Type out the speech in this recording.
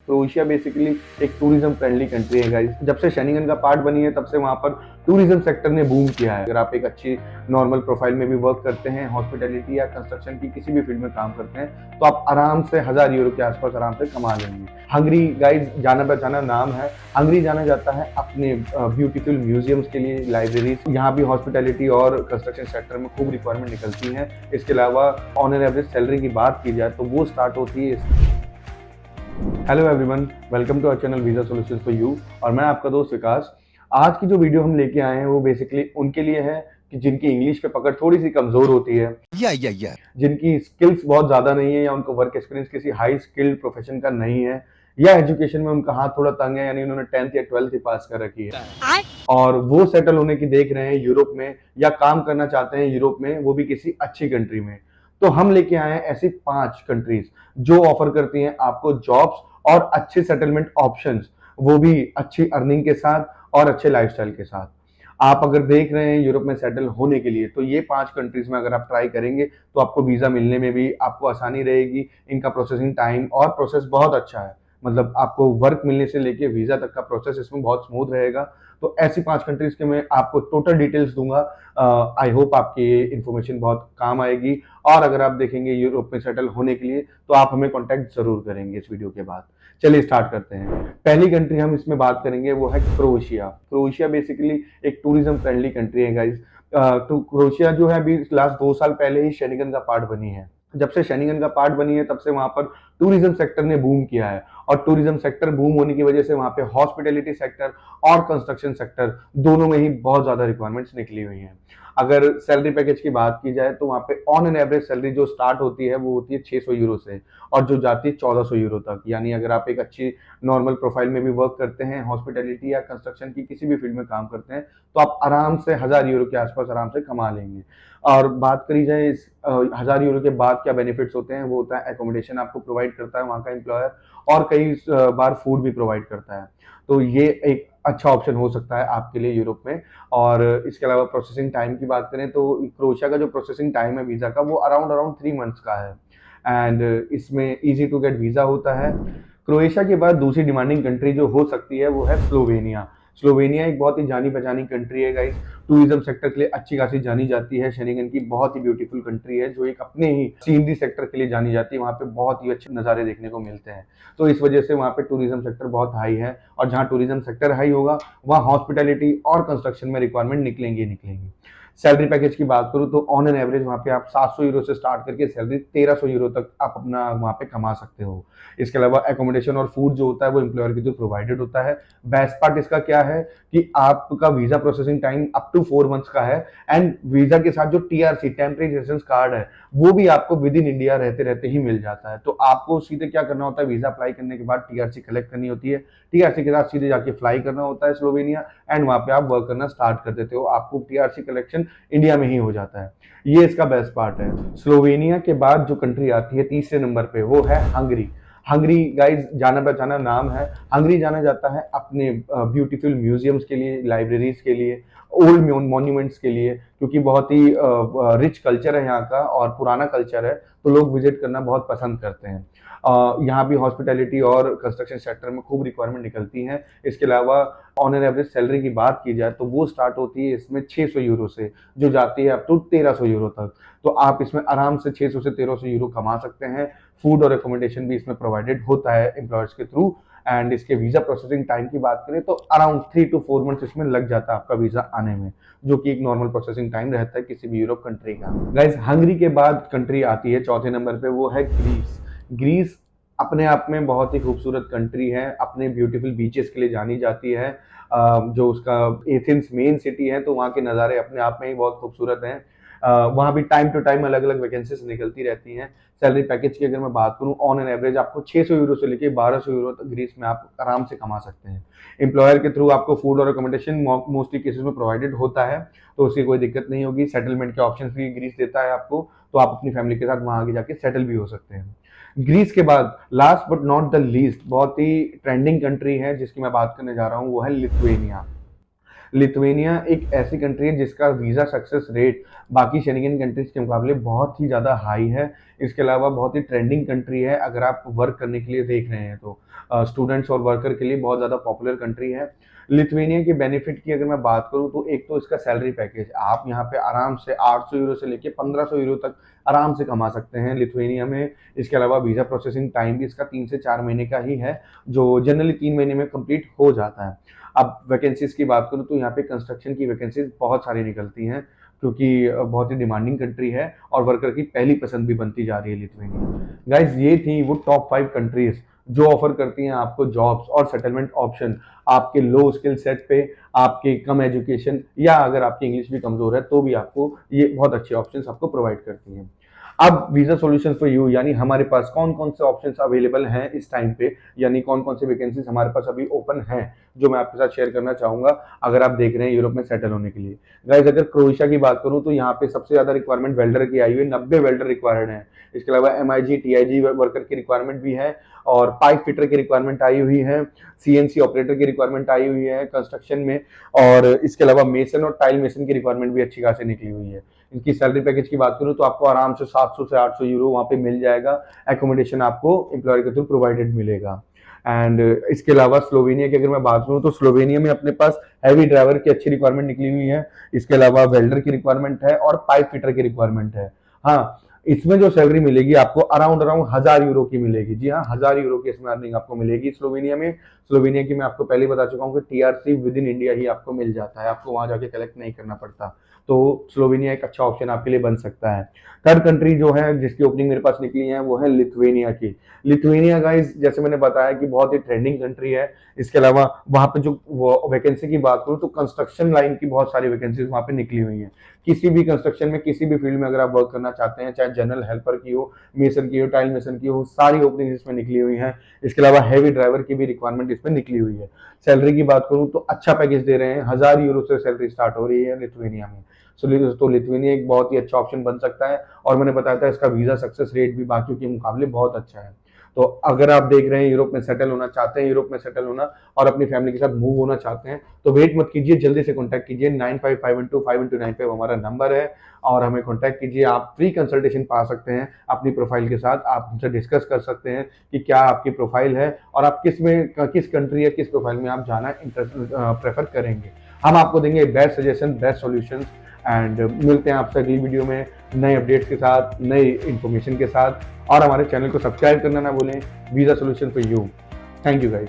Croatia basically एक tourism friendly country है guys. जब से शेंगेन का पार्ट बनी है तब से वहाँ पर टूरिज्म सेक्टर ने बूम किया है। अगर आप एक अच्छी नॉर्मल प्रोफाइल में भी वर्क करते हैं, हॉस्पिटैलिटी या कंस्ट्रक्शन की किसी भी फील्ड में काम करते हैं, तो आप आराम से 1000 यूरो के आसपास आराम से कमा लेंगे। हंगरी गाइस जाना पहचाना नाम है। हंगरी जाना जाता है अपने ब्यूटीफुल म्यूजियम्स के लिए, लाइब्रेरीज। यहाँ भी हॉस्पिटैलिटी और कंस्ट्रक्शन सेक्टर में खूब रिक्वायरमेंट निकलती है। इसके अलावा ऑन एन एवरेज सैलरी की बात की जाए तो वो स्टार्ट होती है। Hello everyone, welcome to our channel visa solutions for you और मैं आपका दोस्त विकास। आज की जो वीडियो हम लेके आए हैं वो बेसिकली उनके लिए है कि जिनकी इंग्लिश पे पकड़ थोड़ी सी कमजोर होती है, जिनकी स्किल्स बहुत ज्यादा नहीं है या उनको वर्क एक्सपीरियंस किसी हाई स्किल्ड प्रोफेशन का नहीं है, या एजुकेशन में उनका हाथ थोड़ा तंग है, यानी उन्होंने 10th या 12th ही पास कर रखी है और वो सेटल होने की देख रहे हैं यूरोप में, या काम करना चाहते हैं यूरोप में, वो भी किसी अच्छी कंट्री में। तो हम लेके आए हैं ऐसी 5 कंट्रीज जो ऑफर करती हैं आपको जॉब्स और अच्छे सेटलमेंट ऑप्शंस, वो भी अच्छी अर्निंग के साथ और अच्छे लाइफस्टाइल के साथ। आप अगर देख रहे हैं यूरोप में सेटल होने के लिए तो ये 5 कंट्रीज में अगर आप ट्राई करेंगे तो आपको वीजा मिलने में भी आपको आसानी रहेगी। इनका प्रोसेसिंग टाइम और प्रोसेस बहुत अच्छा है, मतलब आपको वर्क मिलने से लेके वीजा तक का प्रोसेस इसमें बहुत स्मूथ रहेगा। तो ऐसी 5 कंट्रीज के मैं आपको टोटल डिटेल्स दूंगा। आई होप आपकी ये इन्फॉर्मेशन बहुत काम आएगी और अगर आप देखेंगे यूरोप में सेटल होने के लिए तो आप हमें कॉन्टैक्ट जरूर करेंगे इस वीडियो के बाद। चलिए स्टार्ट करते हैं। पहली कंट्री हम इसमें बात करेंगे वो है क्रोएशिया। क्रोएशिया बेसिकली एक टूरिज्म फ्रेंडली कंट्री है गाइस। तो क्रोएशिया जो है अभी लास्ट 2 साल पहले ही शेंगेन का पार्ट बनी है। जब से शेंगेन का पार्ट बनी है तब से वहां पर टूरिज्म सेक्टर ने बूम किया है और टूरिज्म सेक्टर बूम होने की वजह से वहां पे हॉस्पिटैलिटी सेक्टर और कंस्ट्रक्शन सेक्टर दोनों में ही बहुत ज्यादा रिक्वायरमेंट्स निकली हुई हैं। अगर सैलरी पैकेज की बात की जाए तो वहां पे ऑन एन एवरेज सैलरी जो स्टार्ट होती है वो होती है 600 यूरो से और जो जाती है 1400 यूरो तक। यानी अगर आप एक अच्छी नॉर्मल प्रोफाइल में भी वर्क करते हैं, हॉस्पिटैलिटी या कंस्ट्रक्शन की किसी भी फील्ड में काम करते हैं, तो आप आराम से 1000 यूरो के आसपास आराम से कमा लेंगे। और बात करी जाए इस 1000 यूरो के बाद क्या बेनिफिट्स होते हैं, वो होता है एकोमोडेशन आपको प्रोवाइड करता है वहाँ का एम्प्लॉयर और कई बार फूड भी प्रोवाइड करता है। तो ये एक अच्छा ऑप्शन हो सकता है आपके लिए यूरोप में। और इसके अलावा प्रोसेसिंग टाइम की बात करें तो क्रोएशिया का जो प्रोसेसिंग टाइम है वीजा का वो अराउंड 3 मंथ्स का है एंड इसमें इजी टू गेट वीजा होता है। क्रोएशिया के बाद दूसरी डिमांडिंग कंट्री जो हो सकती है वो है स्लोवेनिया। स्लोवेनिया एक बहुत ही जानी पहचानी कंट्री है गाइस, टूरिज्म सेक्टर के लिए अच्छी खासी जानी जाती है। शेंगेन की बहुत ही ब्यूटीफुल कंट्री है जो एक अपने ही सीनरी सेक्टर के लिए जानी जाती है। वहाँ पे बहुत ही अच्छे नज़ारे देखने को मिलते हैं, तो इस वजह से वहाँ पे टूरिज्म सेक्टर बहुत हाई है और जहाँ टूरिज्म सेक्टर हाई होगा वहाँ हॉस्पिटैलिटी और कंस्ट्रक्शन में रिक्वायरमेंट निकलेंगी निकलेंगी। सैलरी पैकेज की बात करूँ तो ऑन एन एवरेज वहाँ पे आप 700 यूरो से स्टार्ट करके सैलरी 1300 यूरो तक आप अपना वहाँ पे कमा सकते हो। इसके अलावा एकोमोडेशन और फूड जो होता है वो एम्प्लॉयर के थ्रू प्रोवाइडेड होता है। बेस्ट पार्ट इसका क्या है कि आपका visa processing time up to 4 months का है एंड वीजा के साथ जो टीआरसी टेम्परेरी रेजिडेंस कार्ड है वो भी आपको विद इन इंडिया रहते रहते ही मिल जाता है। तो आपको सीधे क्या करना होता है, वीजा अप्लाई करने के बाद टीआरसी कलेक्ट करनी होती है, टीआरसी के साथ सीधे जाके फ्लाई करना होता है स्लोवेनिया एंड वहां पे आप वर्क करना स्टार्ट कर देते हो। आपको टीआरसी कलेक्शन इंडिया में ही हो जाता है। ये इसका बेस्ट पार्ट है। स्लोवेनिया के बाद जो कंट्री आती है तीसरे नंबर पे वो है हंगरी। हंगरी गाइस जाना पहचाना नाम है। हंगरी जाना जाता है अपने ब्यूटीफुल म्यूजियम्स के लिए, लाइब्रेरीज के लिए, ओल्ड मॉन्यूमेंट्स के लिए, क्योंकि बहुत ही रिच कल्चर है यहाँ का और पुराना कल्चर है, तो लोग विजिट करना बहुत पसंद करते हैं। यहाँ भी हॉस्पिटैलिटी और कंस्ट्रक्शन सेक्टर में खूब रिक्वायरमेंट निकलती हैं। इसके अलावा ऑन एन एवरेज सैलरी की बात की जाए तो वो स्टार्ट होती है इसमें 600 यूरो से, जो जाती है अप टू 1300 यूरो तक। तो आप इसमें आराम से 600 से 1300 यूरो कमा सकते हैं। फूड और एकोमोडेशन भी इसमें प्रोवाइडेड होता है एम्प्लॉयर्स के थ्रू एंड इसके वीजा प्रोसेसिंग टाइम की बात करें तो अराउंड 3 to 4 मंथ्स इसमें लग जाता है आपका वीजा आने में, जो कि एक नॉर्मल प्रोसेसिंग टाइम रहता है किसी भी यूरोप कंट्री का। गाइस हंगरी के बाद कंट्री आती है चौथे नंबर पे, वो है ग्रीस। ग्रीस अपने आप में बहुत ही खूबसूरत कंट्री है, अपने ब्यूटीफुल बीचेस के लिए जानी जाती है। जो उसका एथेंस मेन सिटी है तो वहाँ के नज़ारे अपने आप में ही बहुत खूबसूरत हैं। वहाँ भी टाइम टू टाइम अलग अलग वैकेंसीज निकलती रहती हैं। सैलरी पैकेज की अगर मैं बात करूँ ऑन एन एवरेज आपको 600 यूरो से लेके 1200 यूरो तक ग्रीस में आप आराम से कमा सकते हैं। एम्प्लॉयर के थ्रू आपको फूड और अकोमोडेशन मोस्टली केसेस में प्रोवाइडेड होता है, तो उसकी कोई दिक्कत नहीं होगी। सेटलमेंट के ऑप्शंस भी ग्रीस देता है आपको, तो आप अपनी फैमिली के साथ वहाँ आगे जाके सेटल भी हो सकते हैं। ग्रीस के बाद last but not the least बहुत ही ट्रेंडिंग कंट्री है जिसकी मैं बात करने जा रहा हूँ, वो है लिथुएनिया। लिथुएनिया एक ऐसी कंट्री है जिसका वीज़ा सक्सेस रेट बाकी शेंगेन कंट्रीज के मुकाबले बहुत ही ज़्यादा हाई है। इसके अलावा बहुत ही ट्रेंडिंग कंट्री है अगर आप वर्क करने के लिए देख रहे हैं तो। स्टूडेंट्स और वर्कर के लिए बहुत ज़्यादा पॉपुलर कंट्री है। लिथुआनिया के बेनिफिट की अगर मैं बात करूं तो एक तो इसका सैलरी पैकेज, आप यहाँ पे आराम से 800 यूरो से लेके 1500 यूरो तक आराम से कमा सकते हैं लिथुआनिया में। इसके अलावा वीज़ा प्रोसेसिंग टाइम भी इसका 3 से 4 महीने का ही है, जो जनरली 3 महीने में कंप्लीट हो जाता है। अब वैकेंसीज की बात करूँ तो यहाँ पे कंस्ट्रक्शन की वैकेंसीज बहुत सारी निकलती हैं, क्योंकि बहुत ही डिमांडिंग कंट्री है और वर्कर की पहली पसंद भी बनती जा रही है लिथुआनिया। गाइज ये थी वो टॉप 5 कंट्रीज जो ऑफर करती हैं आपको जॉब्स और सेटलमेंट ऑप्शन आपके लो स्किल सेट पे, आपके कम एजुकेशन, या अगर आपकी इंग्लिश भी कमजोर है तो भी आपको ये बहुत अच्छे ऑप्शंस आपको प्रोवाइड करती हैं। अब वीजा सॉल्यूशंस फॉर यू, यानी हमारे पास कौन कौन से ऑप्शंस अवेलेबल हैं इस टाइम पे, यानी कौन कौन से वैकेंसीज हमारे पास अभी ओपन हैं, जो मैं आपके साथ शेयर करना चाहूंगा अगर आप देख रहे हैं यूरोप में सेटल होने के लिए। गाइस अगर क्रोएशिया की बात करूं तो यहाँ पे सबसे ज्यादा रिक्वायरमेंट वेल्डर की आई हुई है, 90 वेल्डर रिक्वायर्ड है। इसके अलावा MIG TIG वर्कर की रिक्वायरमेंट भी है, और पाइप फिटर की रिक्वायरमेंट आई हुई है, CNC ऑपरेटर की रिक्वायरमेंट आई हुई है कंस्ट्रक्शन में, और इसके अलावा मेसन और टाइल मेसन की रिक्वायरमेंट भी अच्छी खासी निकली हुई है। इनकी सैलरी पैकेज की बात करूं तो आपको आराम से 700 से 800 यूरो वहां पे मिल जाएगा। एकोमोडेशन आपको एम्प्लॉयर के थ्रू प्रोवाइडेड मिलेगा। एंड इसके अलावा स्लोवेनिया की अगर मैं बात करूं तो स्लोवेनिया में अपने पास हैवी ड्राइवर की अच्छी रिक्वायरमेंट निकली हुई है। इसके अलावा वेल्डर की रिक्वायरमेंट है और पाइप फिटर की रिक्वायरमेंट है। हाँ, इसमें जो सैलरी मिलेगी आपको अराउंड 1000 यूरो की मिलेगी। जी हाँ, 1000 यूरो की इसमें अर्निंग आपको मिलेगी स्लोवेनिया में। स्लोवेनिया की मैं आपको पहले बता चुका हूँ कि TRC विद इन इंडिया ही आपको मिल जाता है, आपको वहां जाके कलेक्ट नहीं करना पड़ता। तो स्लोवेनिया एक अच्छा ऑप्शन आपके लिए बन सकता है। थर्ड कंट्री जो है जिसकी ओपनिंग मेरे पास निकली है वो है लिथुआनिया की। लिथुआनिया गाइस जैसे मैंने बताया कि बहुत ही ट्रेंडिंग कंट्री है। इसके अलावा वहां पे जो वैकेंसी की बात करूँ तो कंस्ट्रक्शन लाइन की बहुत सारी वैकेंसीज वहां पे निकली हुई है। किसी भी कंस्ट्रक्शन में किसी भी फील्ड में अगर आप वर्क करना चाहते हैं, चाहे जनरल हेल्पर की हो, मेसन की हो, टाइल मेसन की हो, सारी ओपनिंग इसमें निकली हुई है। इसके अलावा हैवी ड्राइवर की भी रिक्वायरमेंट इसमें निकली हुई है। सैलरी की बात करूं तो अच्छा पैकेज दे रहे हैं, 1000 यूरो से सैलरी स्टार्ट हो रही है लिथुआनिया में। तो लिथुआनिया एक बहुत ही अच्छा ऑप्शन बन सकता है, और मैंने बताया था इसका वीजा सक्सेस रेट भी बाकियों के मुकाबले बहुत अच्छा है। तो अगर आप देख रहे हैं यूरोप में सेटल होना चाहते हैं, यूरोप में सेटल होना और अपनी फैमिली के साथ मूव होना चाहते हैं, तो वेट मत कीजिए, जल्दी से कॉन्टैक्ट कीजिए। 9551251295 हमारा नंबर है, और हमें कॉन्टैक्ट कीजिए। आप फ्री कंसल्टेशन पा सकते हैं अपनी प्रोफाइल के साथ। आप हमसे डिस्कस कर सकते हैं कि क्या आपकी प्रोफाइल है और आप किस कंट्री या किस प्रोफाइल में आप जाना प्रेफर करेंगे। हम आपको देंगे best suggestion, best solutions. And मिलते हैं आपसे अगली वीडियो में नए अपडेट्स के साथ, नई इन्फॉर्मेशन के साथ। और हमारे चैनल को सब्सक्राइब करना ना भूलें। Visa solution for you. Thank you guys.